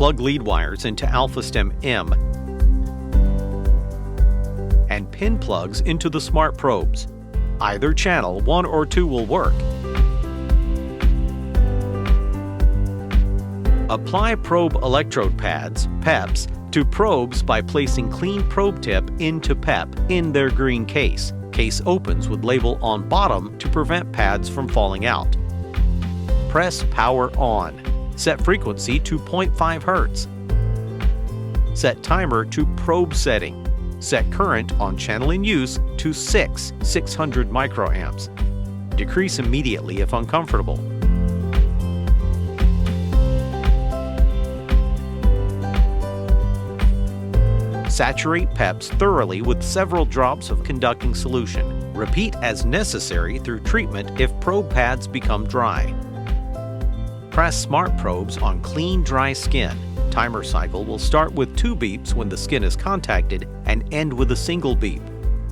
Plug lead wires into Alpha-Stim M and pin plugs into the smart probes. Either channel, 1 or 2, will work. Apply probe electrode pads, PEPs, to probes by placing clean probe tip into PEP in their green case. Case opens with label on bottom to prevent pads from falling out. Press power on. Set frequency to 0.5 Hz. Set timer to probe setting. Set current on channel in use to 600 microamps. Decrease immediately if uncomfortable. Saturate PEPs thoroughly with several drops of conducting solution. Repeat as necessary through treatment if probe pads become dry. Press smart probes on clean, dry skin. Timer cycle will start with 2 beeps when the skin is contacted and end with a single beep.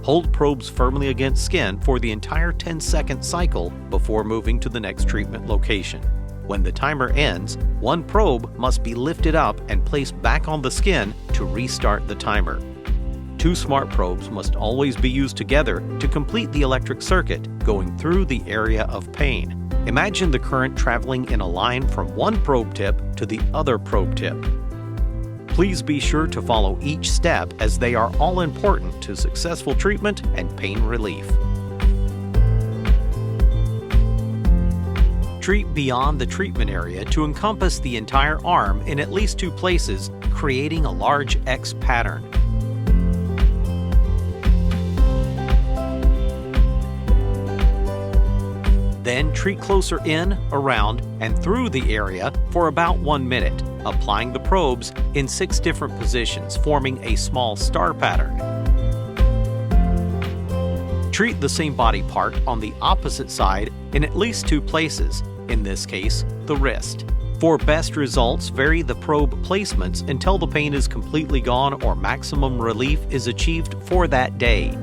Hold probes firmly against skin for the entire 10-second cycle before moving to the next treatment location. When the timer ends, 1 probe must be lifted up and placed back on the skin to restart the timer. 2 smart probes must always be used together to complete the electric circuit going through the area of pain. Imagine the current traveling in a line from one probe tip to the other probe tip. Please be sure to follow each step as they are all important to successful treatment and pain relief. Treat beyond the treatment area to encompass the entire arm in at least 2 places, creating a large X pattern. Then treat closer in, around, and through the area for about 1 minute, applying the probes in 6 different positions, forming a small star pattern. Treat the same body part on the opposite side in at least 2 places, in this case, the wrist. For best results, vary the probe placements until the pain is completely gone or maximum relief is achieved for that day.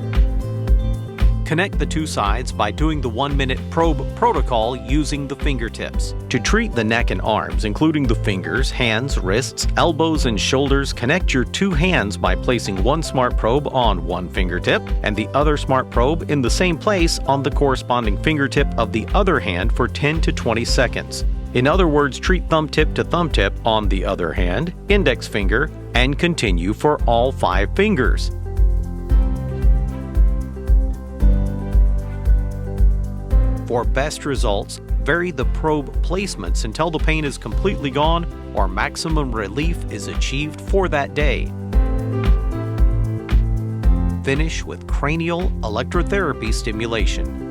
Connect the 2 sides by doing the 1-minute probe protocol using the fingertips. To treat the neck and arms, including the fingers, hands, wrists, elbows, and shoulders, connect your 2 hands by placing 1 smart probe on 1 fingertip and the other smart probe in the same place on the corresponding fingertip of the other hand for 10 to 20 seconds. In other words, treat thumb tip to thumb tip on the other hand, index finger, and continue for all 5 fingers. For best results, vary the probe placements until the pain is completely gone or maximum relief is achieved for that day. Finish with cranial electrotherapy stimulation.